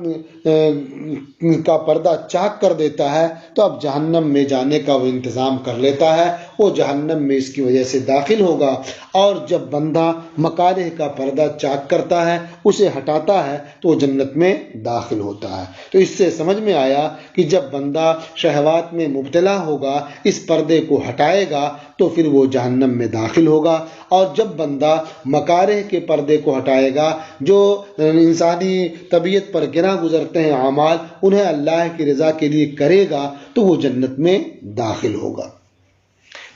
A: کا پردہ چاک کر دیتا ہے، تو اب جہنم میں جانے کا وہ انتظام کر لیتا ہے، وہ جہنم میں اس کی وجہ سے داخل ہوگا۔ اور جب بندہ مکارہ کا پردہ چاک کرتا ہے، اسے ہٹاتا ہے، تو وہ جنت میں داخل ہوتا ہے۔ تو اس سے سمجھ میں آیا کہ جب بندہ شہوات میں مبتلا ہوگا، اس پردے کو ہٹائے گا تو پھر وہ جہنم میں داخل ہوگا، اور جب بندہ مکارہ کے پردے کو ہٹائے گا، جو انسانی طبیعت پر گراں گزرتے ہیں اعمال، انہیں اللہ کی رضا کے لیے کرے گا تو وہ جنت میں داخل ہوگا۔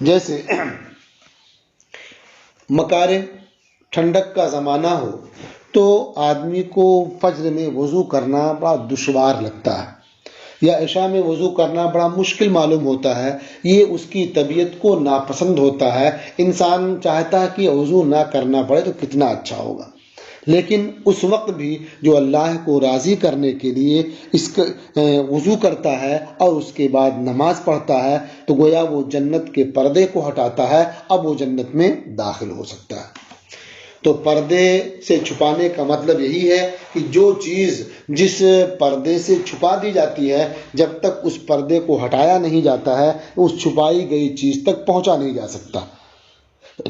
A: جیسے مکارہ، ٹھنڈک کا زمانہ ہو تو آدمی کو فجر میں وضو کرنا بڑا دشوار لگتا ہے، یا عشاء میں وضو کرنا بڑا مشکل معلوم ہوتا ہے، یہ اس کی طبیعت کو ناپسند ہوتا ہے۔ انسان چاہتا ہے کہ وضو نہ کرنا پڑے تو کتنا اچھا ہوگا، لیکن اس وقت بھی جو اللہ کو راضی کرنے کے لیے اس کا وضو کرتا ہے اور اس کے بعد نماز پڑھتا ہے، تو گویا وہ جنت کے پردے کو ہٹاتا ہے، اب وہ جنت میں داخل ہو سکتا ہے۔ تو پردے سے چھپانے کا مطلب یہی ہے کہ جو چیز جس پردے سے چھپا دی جاتی ہے، جب تک اس پردے کو ہٹایا نہیں جاتا ہے، اس چھپائی گئی چیز تک پہنچا نہیں جا سکتا۔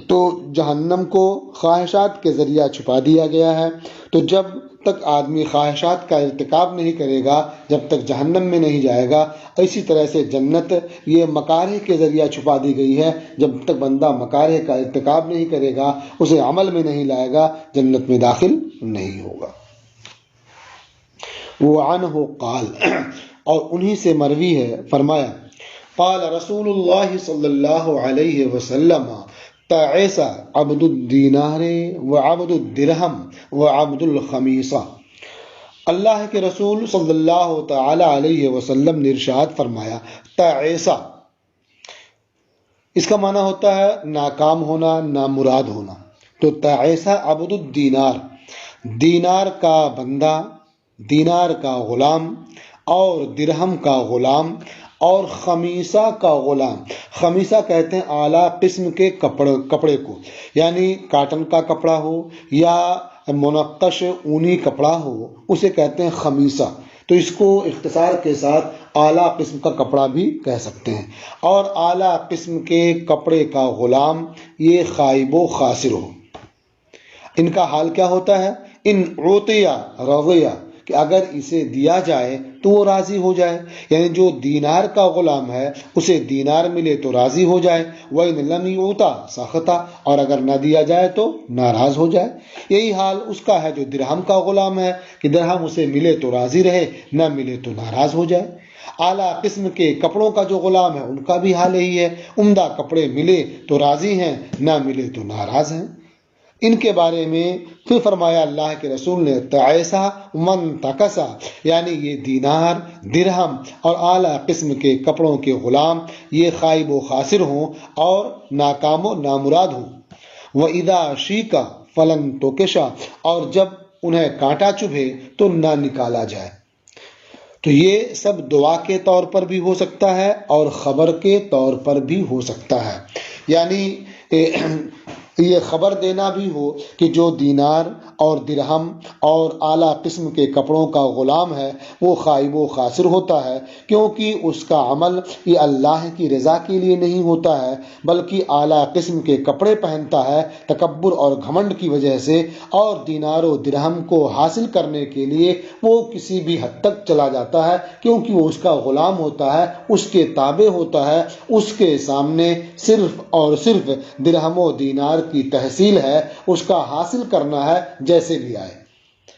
A: تو جہنم کو خواہشات کے ذریعہ چھپا دیا گیا ہے، تو جب تک آدمی خواہشات کا ارتکاب نہیں کرے گا، جب تک جہنم میں نہیں جائے گا۔ اسی طرح سے جنت یہ مکارہ کے ذریعہ چھپا دی گئی ہے، جب تک بندہ مکارہ کا ارتکاب نہیں کرے گا، اسے عمل میں نہیں لائے گا، جنت میں داخل نہیں ہوگا۔ وعنہ قال، اور انہی سے مروی ہے، فرمایا قال رسول اللہ صلی اللہ علیہ وسلم تعس عبد الدینار وعبد الدرہم وعبد الخمیصہ۔ اللہ کے رسول صلی اللہ تعالی علیہ وسلم نے ارشاد فرمایا، تعیسہ، اس کا معنی ہوتا ہے ناکام ہونا، نامراد ہونا۔ تو تعیسہ عبد الدینار، دینار کا بندہ، دینار کا غلام، اور درہم کا غلام، اور خمیصہ کا غلام۔ خمیصہ کہتے ہیں اعلیٰ قسم کے کپڑے کو، یعنی کاٹن کا کپڑا ہو یا منقش اونی کپڑا ہو، اسے کہتے ہیں خمیصہ۔ تو اس کو اختصار کے ساتھ اعلیٰ قسم کا کپڑا بھی کہہ سکتے ہیں۔ اور اعلیٰ قسم کے کپڑے کا غلام یہ خائب و خاسر ہو۔ ان کا حال کیا ہوتا ہے؟ ان عطیہ رضیہ، کہ اگر اسے دیا جائے تو وہ راضی ہو جائے، یعنی جو دینار کا غلام ہے اسے دینار ملے تو راضی ہو جائے، وَإِن لَمْ يُعْطَ سَخَطَ، اور اگر نہ دیا جائے تو ناراض ہو جائے۔ یہی حال اس کا ہے جو درہم کا غلام ہے، کہ درہم اسے ملے تو راضی رہے، نہ ملے تو ناراض ہو جائے۔ اعلیٰ قسم کے کپڑوں کا جو غلام ہے ان کا بھی حال یہی ہے، عمدہ کپڑے ملے تو راضی ہیں، نہ ملے تو ناراض ہیں۔ ان کے بارے میں پھر فرمایا اللہ کے رسول نے، تعیسہ من تکسا، یعنی یہ دینار، درہم اور اعلیٰ قسم کے کپڑوں کے غلام یہ خائب و خاسر ہوں اور ناکام و نامراد ہوں۔ وَإِذَا شِيكَ فَلَن تُكْشَ، اور جب انہیں کانٹا چبھے تو نہ نکالا جائے۔ تو یہ سب دعا کے طور پر بھی ہو سکتا ہے اور خبر کے طور پر بھی ہو سکتا ہے۔ یعنی یہ خبر دینا بھی ہو کہ جو دینار اور درہم اور اعلیٰ قسم کے کپڑوں کا غلام ہے وہ خائب و خاسر ہوتا ہے، کیونکہ اس کا عمل یہ اللہ کی رضا کے لیے نہیں ہوتا ہے بلکہ اعلیٰ قسم کے کپڑے پہنتا ہے تکبر اور گھمنڈ کی وجہ سے، اور دینار و درہم کو حاصل کرنے کے لیے وہ کسی بھی حد تک چلا جاتا ہے، کیونکہ وہ اس کا غلام ہوتا ہے، اس کے تابع ہوتا ہے، اس کے سامنے صرف اور صرف درہم و دینار کی تحصیل ہے، اس کا حاصل کرنا ہے جیسے بھی آئے،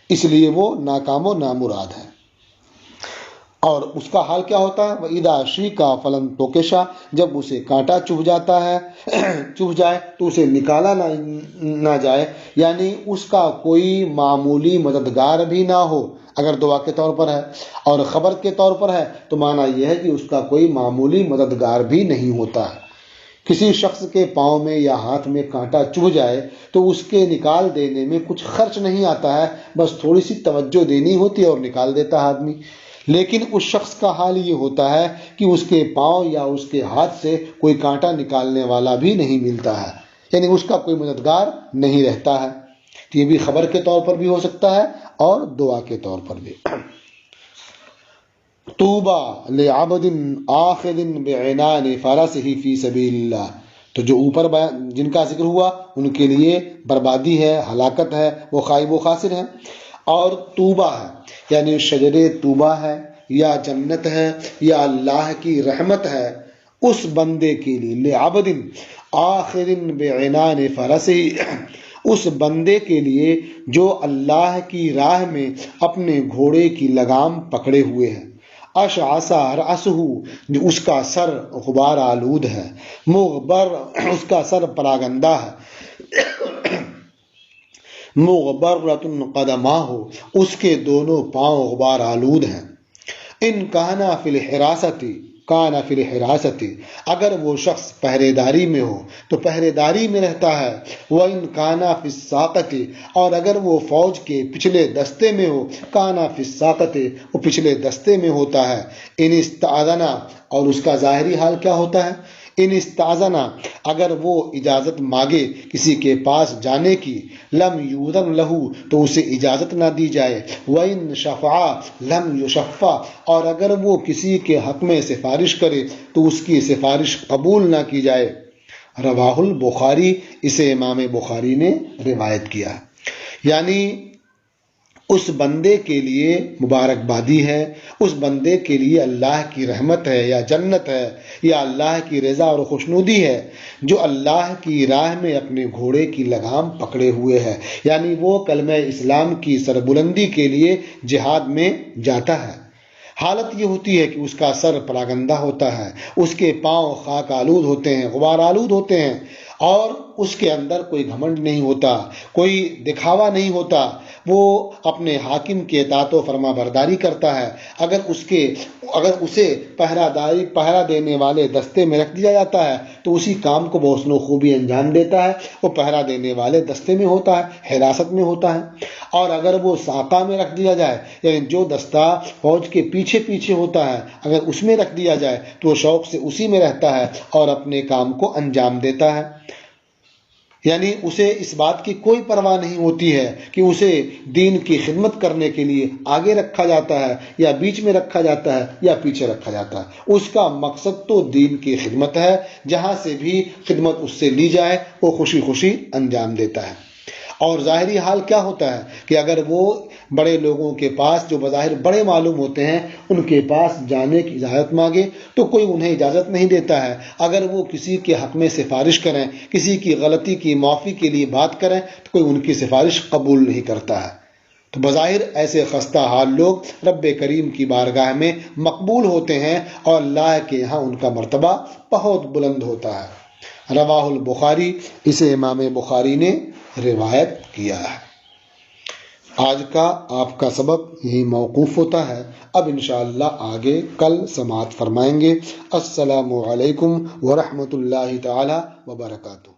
A: اس لیے وہ ناکام و نامراد ہے۔ اور اس کا حال کیا ہوتا ہے؟ وَإِذَا شِيكَ فَلَن تُوكِشَ، جب اسے کانٹا چبھ جاتا ہے، چبھ جائے تو اسے نکالا نہ جائے، یعنی اس کا کوئی معمولی مددگار بھی نہ ہو۔ اگر دعا کے طور پر ہے اور خبر کے طور پر ہے تو معنی یہ ہے کہ اس کا کوئی معمولی مددگار بھی نہیں ہوتا ہے۔ کسی شخص کے پاؤں میں یا ہاتھ میں کانٹا چبھ جائے تو اس کے نکال دینے میں کچھ خرچ نہیں آتا ہے، بس تھوڑی سی توجہ دینی ہوتی ہے اور نکال دیتا ہے آدمی۔ لیکن اس شخص کا حال یہ ہوتا ہے کہ اس کے پاؤں یا اس کے ہاتھ سے کوئی کانٹا نکالنے والا بھی نہیں ملتا ہے، یعنی اس کا کوئی مددگار نہیں رہتا ہے۔ تو یہ بھی خبر کے طور پر بھی ہو سکتا ہے اور دعا کے طور پر بھی۔ طوبى لعبد آخذ بعنان فرسه فی سبیل اللہ، تو جو اوپر جن کا ذکر ہوا ان کے لیے بربادی ہے، ہلاکت ہے، وہ خائب و خاسر ہیں۔ اور طوبہ ہے یعنی شجر طوبہ ہے یا جنت ہے یا اللہ کی رحمت ہے اس بندے کے لیے، لعبد آخذ بعنان فرسه، اس بندے کے لیے جو اللہ کی راہ میں اپنے گھوڑے کی لگام پکڑے ہوئے ہے، اشعث رأسہ، اس کا سر غبار آلود ہے، مغبر، اس کا سر پراگندہ ہے، مغبرۃ قدماہ، اس کے دونوں پاؤں غبار آلود ہیں۔ ان کانا فی الحراست، کانا فی الحراست، اگر وہ شخص پہرے داری میں ہو تو پہرے داری میں رہتا ہے، وَإِن کانا فی الساقۃ، اور اگر وہ فوج کے پچھلے دستے میں ہو، کانا فی الساقۃ، وہ پچھلے دستے میں ہوتا ہے۔ ان استاذن، اور اس کا ظاہری حال کیا ہوتا ہے؟ ان استاذن، اگر وہ اجازت مانگے کسی کے پاس جانے کی، لم یؤذن لہ، تو اسے اجازت نہ دی جائے، وَإِن شفع لم یشفع، اور اگر وہ کسی کے حق میں سفارش کرے تو اس کی سفارش قبول نہ کی جائے۔ رواہ البخاری، اسے امام بخاری نے روایت کیا ہے۔ یعنی اس بندے کے لیے مبارکبادی ہے، اس بندے کے لیے اللہ کی رحمت ہے یا جنت ہے یا اللہ کی رضا اور خوشنودی ہے جو اللہ کی راہ میں اپنے گھوڑے کی لگام پکڑے ہوئے ہے، یعنی وہ کلمہ اسلام کی سربلندی کے لیے جہاد میں جاتا ہے۔ حالت یہ ہوتی ہے کہ اس کا سر پراگندہ ہوتا ہے، اس کے پاؤں خاک آلود ہوتے ہیں، غبار آلود ہوتے ہیں، اور اس کے اندر کوئی گھمنڈ نہیں ہوتا، کوئی دکھاوا نہیں ہوتا، وہ اپنے حاکم کے اطاعت و فرما برداری کرتا ہے۔ اگر اسے پہرا دینے والے دستے میں رکھ دیا جاتا ہے تو اسی کام کو بحسن و خوبی انجام دیتا ہے، وہ پہرا دینے والے دستے میں ہوتا ہے، حراست میں ہوتا ہے۔ اور اگر وہ ساقہ میں رکھ دیا جائے، یعنی جو دستہ فوج کے پیچھے پیچھے ہوتا ہے، اگر اس میں رکھ دیا جائے تو وہ شوق سے اسی میں رہتا ہے اور اپنے کام کو انجام دیتا ہے۔ یعنی اسے اس بات کی کوئی پرواہ نہیں ہوتی ہے کہ اسے دین کی خدمت کرنے کے لیے آگے رکھا جاتا ہے یا بیچ میں رکھا جاتا ہے یا پیچھے رکھا جاتا ہے، اس کا مقصد تو دین کی خدمت ہے، جہاں سے بھی خدمت اس سے لی جائے وہ خوشی خوشی انجام دیتا ہے۔ اور ظاہری حال کیا ہوتا ہے کہ اگر وہ بڑے لوگوں کے پاس جو بظاہر بڑے معلوم ہوتے ہیں ان کے پاس جانے کی اجازت مانگے تو کوئی انہیں اجازت نہیں دیتا ہے، اگر وہ کسی کے حق میں سفارش کریں، کسی کی غلطی کی معافی کے لیے بات کریں تو کوئی ان کی سفارش قبول نہیں کرتا ہے۔ تو بظاہر ایسے خستہ حال لوگ رب کریم کی بارگاہ میں مقبول ہوتے ہیں اور اللہ کے یہاں ان کا مرتبہ بہت بلند ہوتا ہے۔ رواہ البخاری، اسے امام بخاری نے روایت کیا ہے۔ آج کا آپ کا سبق یہی موقوف ہوتا ہے، اب انشاءاللہ آگے کل سماعت فرمائیں گے۔ السلام علیکم ورحمۃ اللہ تعالی وبرکاتہ۔